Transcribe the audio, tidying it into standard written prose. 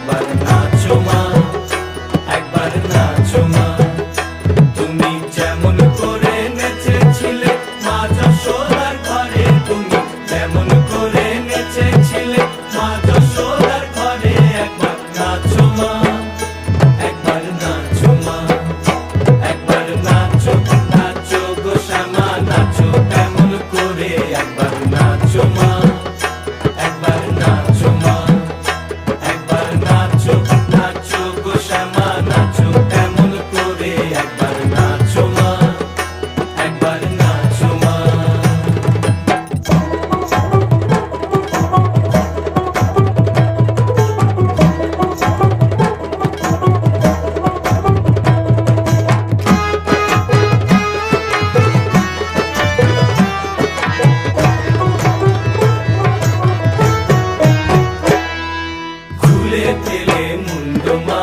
একবার নাচো মা, একবার নাচো মা। তুমি যেমন করে নেচেছিলে মা যশোদার ঘরে, তুমি যেমন করে নেচেছিলে মা যশোদার ঘরে, একবার নাচো মা, একবার নাচো মা, একবার নাচো, নাচো গো শ্যামা নাচো এমন করে, একবার নাচো মা, একবার নাচো মা, একবার নাচো, নাচো গো শ্যামা নাচো এমন করে, একবার নাচো মা, একবার নাচো মা। খুলে ফেলে মুন্ড মা